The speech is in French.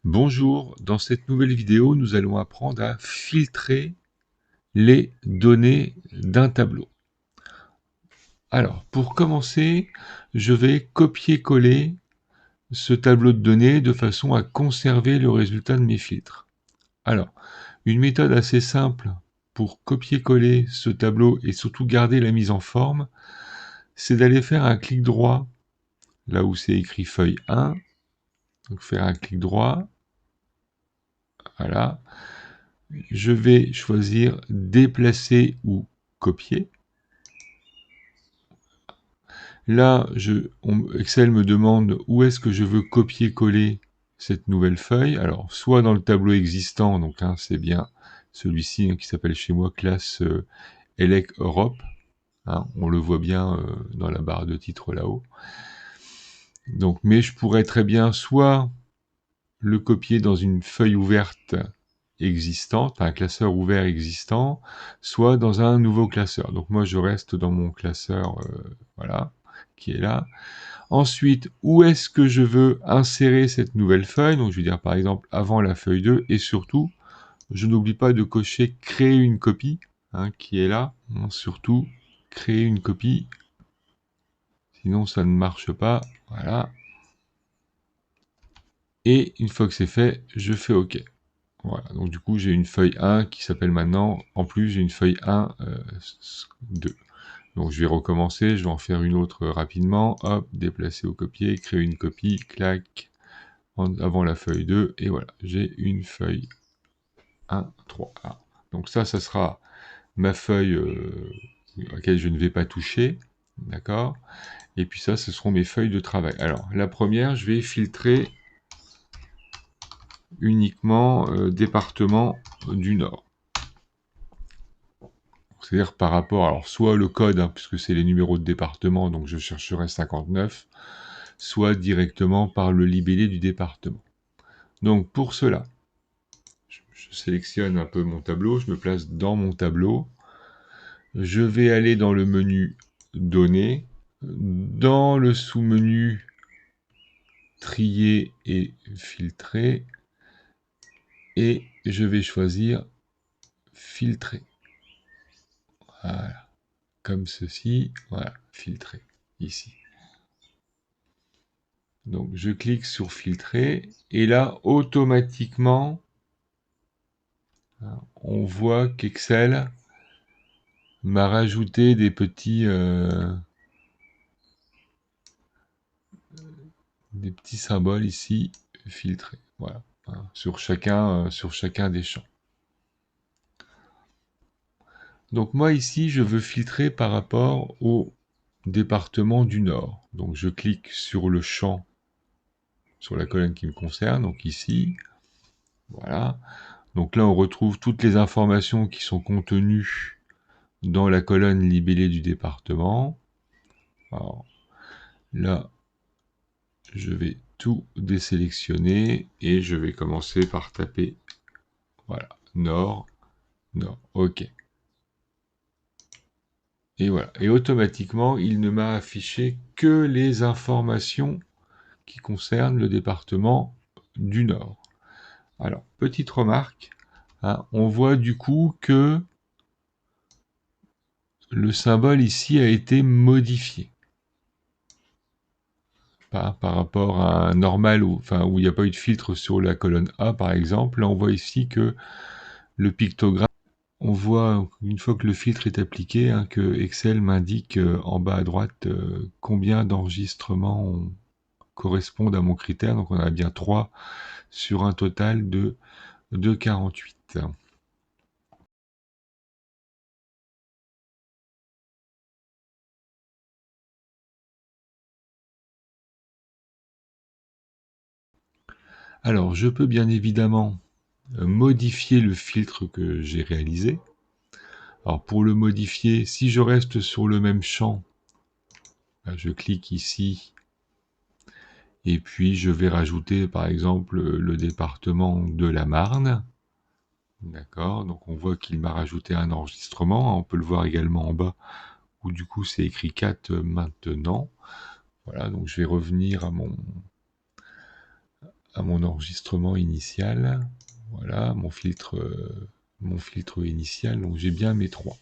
Bonjour, dans cette nouvelle vidéo, nous allons apprendre à filtrer les données d'un tableau. Alors, pour commencer, je vais copier-coller ce tableau de données de façon à conserver le résultat de mes filtres. Alors, une méthode assez simple pour copier-coller ce tableau et surtout garder la mise en forme, c'est d'aller faire un clic droit là où c'est écrit feuille 1, donc faire un clic droit, voilà. Je vais choisir déplacer ou copier. Là, Excel me demande où est-ce que je veux copier-coller cette nouvelle feuille. Alors, soit dans le tableau existant, donc c'est bien celui-ci qui s'appelle chez moi classe ELEC Europe. On le voit bien dans la barre de titre là-haut. Donc, mais je pourrais très bien soit le copier dans une feuille ouverte existante, un classeur ouvert existant, soit dans un nouveau classeur. Donc moi je reste dans mon classeur, voilà, qui est là. Ensuite, où est-ce que je veux insérer cette nouvelle feuille? Donc je vais dire par exemple avant la feuille 2, et surtout, je n'oublie pas de cocher créer une copie, qui est là. Surtout, créer une copie, sinon ça ne marche pas. Voilà. Et une fois que c'est fait, je fais OK. Voilà, donc du coup j'ai une feuille 1 qui s'appelle maintenant, en plus j'ai une feuille 1, 2. Donc je vais recommencer, je vais en faire une autre rapidement, hop, déplacer au copier, créer une copie, clac, avant la feuille 2, et voilà, j'ai une feuille 1, 3. Donc ça sera ma feuille à laquelle je ne vais pas toucher, d'accord? Et puis ça, ce seront mes feuilles de travail. Alors, la première, je vais filtrer uniquement département du Nord. C'est-à-dire par rapport, alors soit le code, puisque c'est les numéros de département, donc je chercherai 59, soit directement par le libellé du département. Donc pour cela, je sélectionne un peu mon tableau, je me place dans mon tableau, je vais aller dans le menu Données, dans le sous-menu Trier et filtrer, et je vais choisir Filtrer. Voilà, comme ceci, voilà, filtrer, ici. Donc je clique sur filtrer, et là, automatiquement, on voit qu'Excel m'a rajouté des petits symboles ici, filtrés, voilà, sur chacun des champs. Donc moi ici, je veux filtrer par rapport au département du Nord. Donc je clique sur le champ, sur la colonne qui me concerne, donc ici, voilà. Donc là, on retrouve toutes les informations qui sont contenues dans la colonne libellée du département. Alors, là, je vais tout désélectionner et je vais commencer par taper, voilà, Nord, Nord, OK. Et voilà. Et automatiquement, il ne m'a affiché que les informations qui concernent le département du Nord. Alors, petite remarque, on voit du coup que le symbole ici a été modifié. Par rapport à un normal où il n'y a pas eu de filtre sur la colonne A par exemple. Là on voit ici que le pictogramme, on voit une fois que le filtre est appliqué que Excel m'indique en bas à droite combien d'enregistrements correspondent à mon critère. Donc on a bien 3 sur un total de 48. Alors je peux bien évidemment modifier le filtre que j'ai réalisé. Alors pour le modifier, si je reste sur le même champ, je clique ici et puis je vais rajouter par exemple le département de la Marne. D'accord, donc on voit qu'il m'a rajouté un enregistrement. On peut le voir également en bas où du coup c'est écrit 4 maintenant. Voilà, donc je vais revenir à mon enregistrement initial. Voilà, mon filtre initial, donc j'ai bien mes 3.